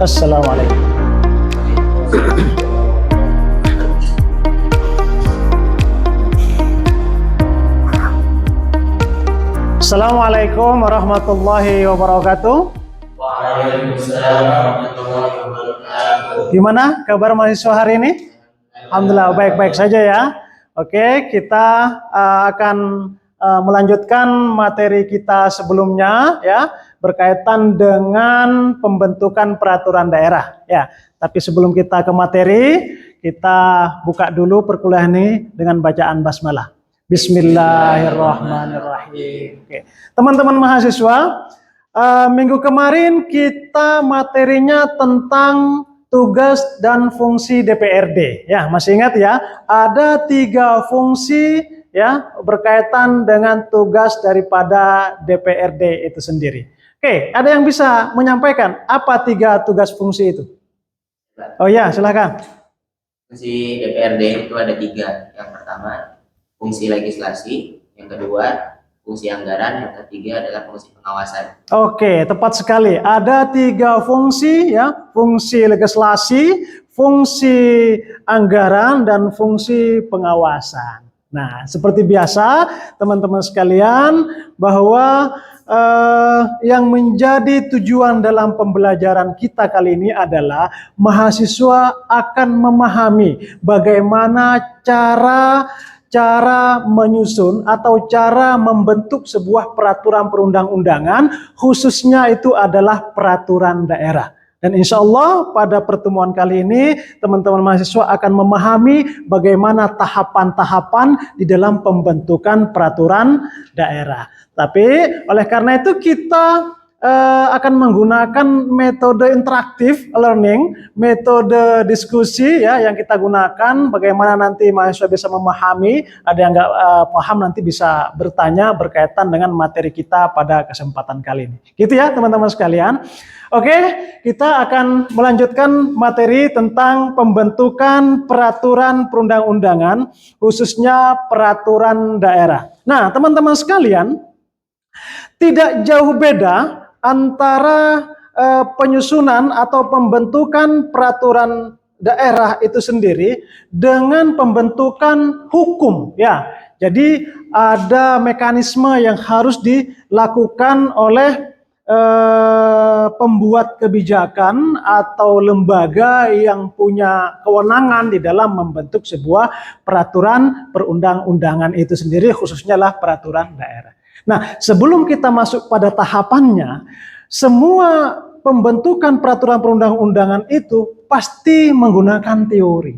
Assalamualaikum. Assalamualaikum warahmatullahi wabarakatuh. Waalaikumsalam warahmatullahi wabarakatuh. Gimana kabar mahasiswa hari ini? Alhamdulillah baik-baik saja ya. Oke, kita akan melanjutkan materi kita sebelumnya ya, berkaitan dengan pembentukan peraturan daerah ya. Tapi sebelum kita ke materi, kita buka dulu perkuliahan ini dengan bacaan basmalah. Bismillahirrahmanirrahim. Oke. Teman-teman mahasiswa, minggu kemarin kita materinya tentang tugas dan fungsi DPRD. Ya, masih ingat ya? Ada 3 fungsi ya berkaitan dengan tugas daripada DPRD itu sendiri. Oke, ada yang bisa menyampaikan apa 3 tugas fungsi itu? Oh ya, silakan. Fungsi DPRD itu ada 3. Yang pertama fungsi legislasi, yang kedua fungsi anggaran, yang ketiga adalah fungsi pengawasan. Oke, tepat sekali. Ada 3 fungsi ya, fungsi legislasi, fungsi anggaran, dan fungsi pengawasan. Nah, seperti biasa teman-teman sekalian, bahwa yang menjadi tujuan dalam pembelajaran kita kali ini adalah mahasiswa akan memahami bagaimana cara menyusun atau cara membentuk sebuah peraturan perundang-undangan, khususnya itu adalah peraturan daerah. Dan insya Allah pada pertemuan kali ini teman-teman mahasiswa akan memahami bagaimana tahapan-tahapan di dalam pembentukan peraturan daerah. Tapi oleh karena itu kita akan menggunakan metode interaktif learning, metode diskusi ya yang kita gunakan. Bagaimana nanti mahasiswa bisa memahami, ada yang nggak paham nanti bisa bertanya berkaitan dengan materi kita pada kesempatan kali ini. Gitu ya teman-teman sekalian. Oke, kita akan melanjutkan materi tentang pembentukan peraturan perundang-undangan, khususnya peraturan daerah. Nah teman-teman sekalian, tidak jauh beda antara penyusunan atau pembentukan peraturan daerah itu sendiri dengan pembentukan hukum ya. Jadi ada mekanisme yang harus dilakukan oleh pembuat kebijakan atau lembaga yang punya kewenangan di dalam membentuk sebuah peraturan perundang-undangan itu sendiri, khususnya lah peraturan daerah. Nah, sebelum kita masuk pada tahapannya, semua pembentukan peraturan perundang-undangan itu pasti menggunakan teori.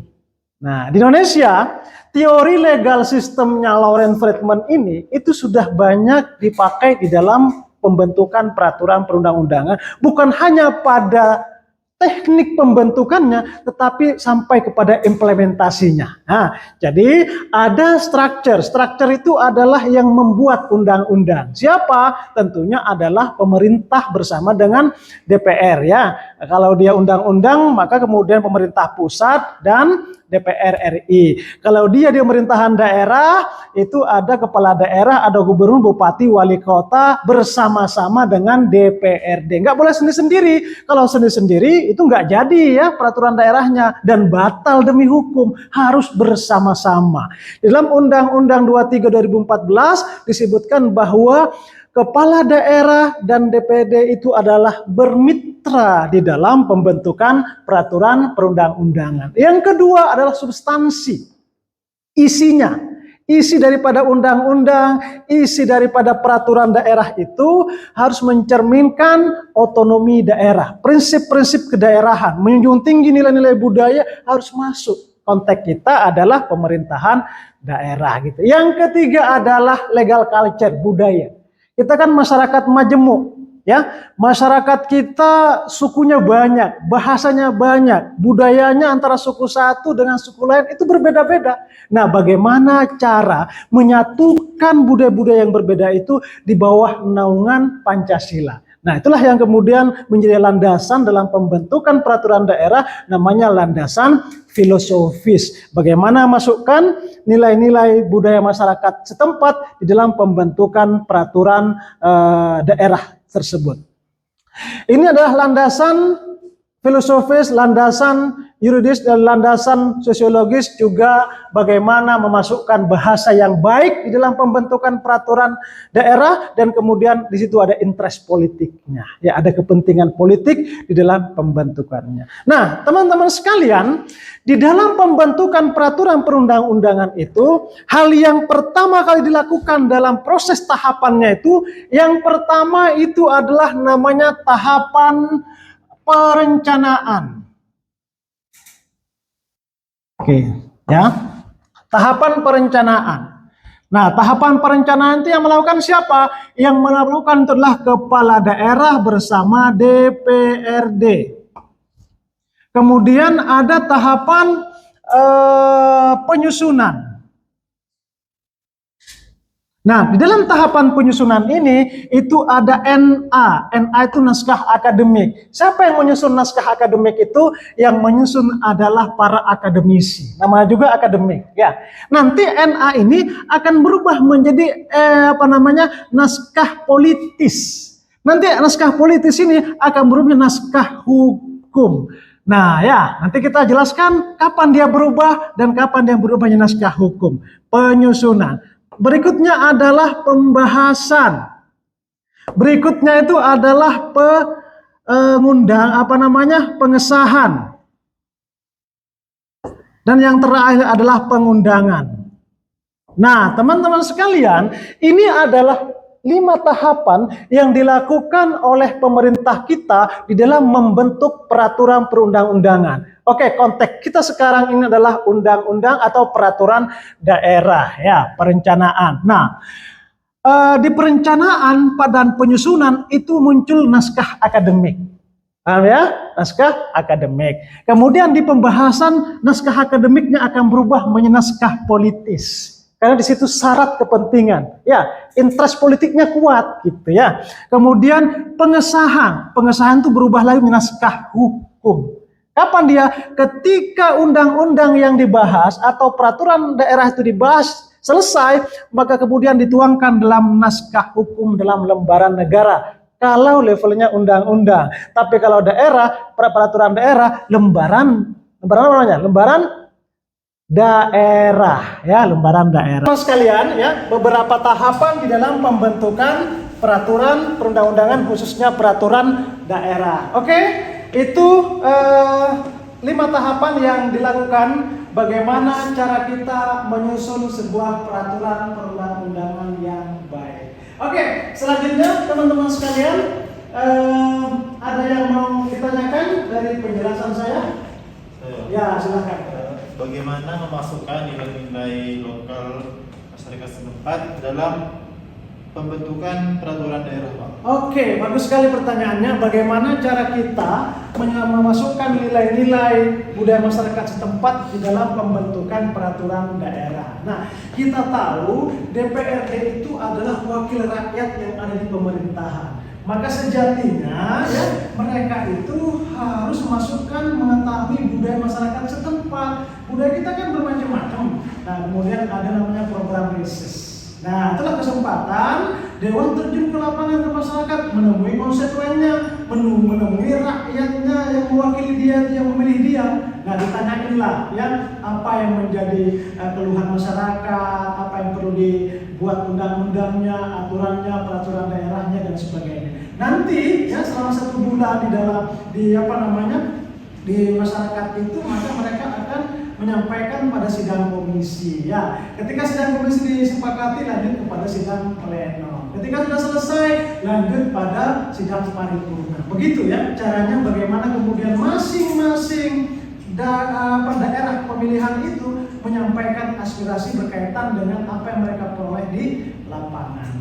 Nah, di Indonesia, teori legal sistemnya Lawrence Friedman ini itu sudah banyak dipakai di dalam pembentukan peraturan perundang-undangan, bukan hanya pada teknik pembentukannya, tetapi sampai kepada implementasinya. Nah, jadi ada structure. Structure itu adalah yang membuat undang-undang. Siapa? Tentunya adalah pemerintah bersama dengan DPR ya. Kalau dia undang-undang, maka kemudian pemerintah pusat dan DPR RI. Kalau dia di pemerintahan daerah, itu ada kepala daerah, ada gubernur, bupati, wali kota bersama-sama dengan DPRD. Nggak boleh sendiri-sendiri. Kalau sendiri-sendiri itu nggak jadi ya peraturan daerahnya dan batal demi hukum, harus bersama-sama. Di dalam Undang-Undang 23 2014 disebutkan bahwa kepala daerah dan DPD itu adalah bermitra di dalam pembentukan peraturan perundang-undangan. Yang kedua adalah substansi, isinya. Isi daripada undang-undang, isi daripada peraturan daerah itu harus mencerminkan otonomi daerah, prinsip-prinsip kedaerahan, menjunjung tinggi nilai-nilai budaya harus masuk. Konteks kita adalah pemerintahan daerah gitu. Yang ketiga adalah legal culture, budaya. Kita kan masyarakat majemuk, ya. Masyarakat kita sukunya banyak, bahasanya banyak, budayanya antara suku satu dengan suku lain itu berbeda-beda. Nah, bagaimana cara menyatukan budaya-budaya yang berbeda itu di bawah naungan Pancasila? Nah, itulah yang kemudian menjadi landasan dalam pembentukan peraturan daerah, namanya landasan filosofis. Bagaimana masukkan nilai-nilai budaya masyarakat setempat di dalam pembentukan peraturan daerah tersebut. Ini adalah landasan filosofis, landasan yuridis dan landasan sosiologis, juga bagaimana memasukkan bahasa yang baik di dalam pembentukan peraturan daerah, dan kemudian di situ ada interest politiknya, ya ada kepentingan politik di dalam pembentukannya. Nah, teman-teman sekalian, di dalam pembentukan peraturan perundang-undangan itu, hal yang pertama kali dilakukan dalam proses tahapannya itu, yang pertama itu adalah namanya tahapan perencanaan. Oke, ya. Tahapan perencanaan. Nah, tahapan perencanaan itu yang melakukan siapa? Yang melakukan itu adalah kepala daerah bersama DPRD. Kemudian ada tahapan penyusunan. Nah, di dalam tahapan penyusunan ini itu ada NA. NA itu naskah akademik. Siapa yang menyusun naskah akademik itu? Yang menyusun adalah para akademisi. Namanya juga akademik, ya. Nanti NA ini akan berubah menjadi naskah politis. Nanti naskah politis ini akan berubah naskah hukum. Nah, ya, nanti kita jelaskan kapan dia berubah dan kapan dia berubah menjadi naskah hukum. Penyusunan. Berikutnya adalah pembahasan. Berikutnya itu adalah pengesahan. Dan yang terakhir adalah pengundangan. Nah, teman-teman sekalian, ini adalah 5 tahapan yang dilakukan oleh pemerintah kita di dalam membentuk peraturan perundang-undangan. Oke, konteks kita sekarang ini adalah undang-undang atau peraturan daerah, ya, perencanaan. Nah, di perencanaan dan penyusunan itu muncul naskah akademik. Paham ya? Naskah akademik. Kemudian di pembahasan naskah akademiknya akan berubah menjadi naskah politis. Karena di situ syarat kepentingan, ya, interest politiknya kuat, gitu ya. Kemudian pengesahan itu berubah lagi menjadi naskah hukum. Kapan dia? Ketika undang-undang yang dibahas atau peraturan daerah itu dibahas selesai, maka kemudian dituangkan dalam naskah hukum dalam lembaran negara. Kalau levelnya undang-undang, tapi kalau daerah, peraturan daerah, lembaran daerah, ya, lembaran daerah. Teman sekalian, ya, beberapa tahapan di dalam pembentukan peraturan perundang-undangan, khususnya peraturan daerah. Oke, itu 5 tahapan yang dilakukan bagaimana cara kita menyusun sebuah peraturan perundang-undangan yang baik. Oke, selanjutnya teman-teman sekalian, ada yang mau ditanyakan dari penjelasan saya? Ya, silakan. Bagaimana memasukkan nilai-nilai lokal masyarakat setempat dalam pembentukan peraturan daerah, Pak? Oke, bagus sekali pertanyaannya. Bagaimana cara kita memasukkan nilai-nilai budaya masyarakat setempat di dalam pembentukan peraturan daerah? Nah, kita tahu DPRD itu adalah wakil rakyat yang ada di pemerintahan. Maka sejatinya, ya, mereka itu harus masukkan mengetahui budaya masyarakat setempat. Budaya kita kan bermacam-macam. Nah, kemudian ada namanya program riset. Nah, itulah kesempatan Dewan terjun ke lapangan ke masyarakat, menemui konstituennya, menemui rakyatnya yang mewakili dia, yang memilih dia. Nah, ditanyainlah, ya, apa yang menjadi keluhan masyarakat, apa yang perlu dibuat undang-undangnya, aturannya, peraturan daerahnya, dan sebagainya. Nanti, ya, selama 1 bulan di masyarakat itu, maka mereka akan menyampaikan pada sidang komisi, ya. Ketika sidang komisi disepakati, lanjut kepada sidang pleno. Ketika sudah selesai, lanjut pada sidang paripurna. Begitu, ya, caranya bagaimana kemudian masing-masing daerah pemilihan itu menyampaikan aspirasi berkaitan dengan apa yang mereka peroleh di lapangan.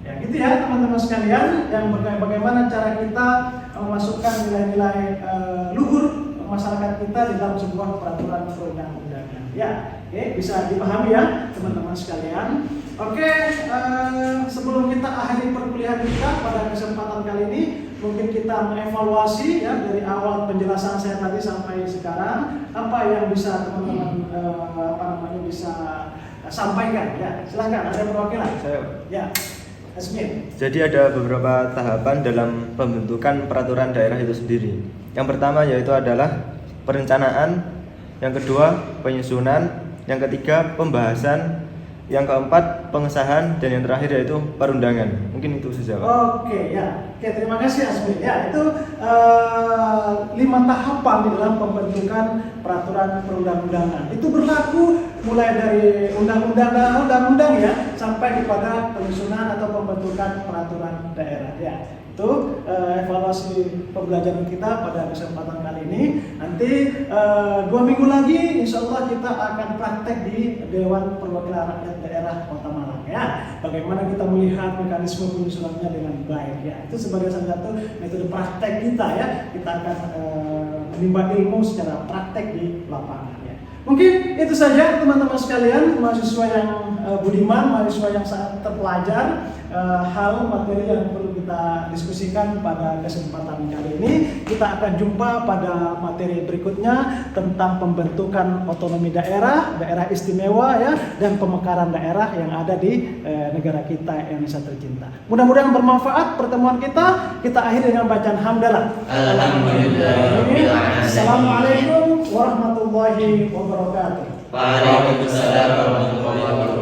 Ya, gitu ya, teman-teman sekalian, yang bagaimana cara kita memasukkan nilai-nilai luhur masyarakat kita di dalam sebuah peraturan perundang-undangan. Ya, oke, bisa dipahami ya, teman-teman sekalian. Oke, sebelum kita akhiri perkuliahan kita pada kesempatan kali ini, mungkin kita mengevaluasi, ya, dari awal penjelasan saya tadi sampai sekarang, apa yang bisa teman-teman bisa sampaikan. Ya, silahkan, ada perwakilan. Saya. Ya. Asmin. Jadi ada beberapa tahapan dalam pembentukan peraturan daerah itu sendiri. Yang pertama yaitu adalah perencanaan, yang kedua penyusunan, yang ketiga pembahasan, yang keempat pengesahan, dan yang terakhir yaitu perundangan. Mungkin itu saja, Pak. Oke, ya. Oke, terima kasih Asmi. Ya, itu 5 tahapan di dalam pembentukan peraturan perundang-undangan. Itu berlaku mulai dari undang-undang dan undang-undang ya, sampai kepada penyusunan atau pembentukan peraturan daerah ya. Itu evaluasi pembelajaran kita pada kesempatan kali ini. Nanti 2 minggu lagi insya Allah kita akan praktek di Dewan Perwakilan Rakyat Daerah Kota Malang ya. Bagaimana kita melihat mekanisme penyusunannya dengan baik ya. Itu sebagai salah satu metode praktek kita ya. Kita akan menimba ilmu secara praktek di lapangan ya. Mungkin itu saja teman-teman sekalian, mahasiswa yang budiman, mahasiswa yang sangat terpelajar, hal materi yang perlu kita diskusikan pada kesempatan kali ini. Kita akan jumpa pada materi berikutnya tentang pembentukan otonomi daerah, daerah istimewa ya, dan pemekaran daerah yang ada di negara kita Indonesia tercinta. Mudah-mudahan bermanfaat pertemuan kita. Kita akhiri dengan bacaan hamdalah. Alhamdulillah. Assalamualaikum warahmatullahi wabarakatuh. Waalaikumsalam warahmatullahi wabarakatuh.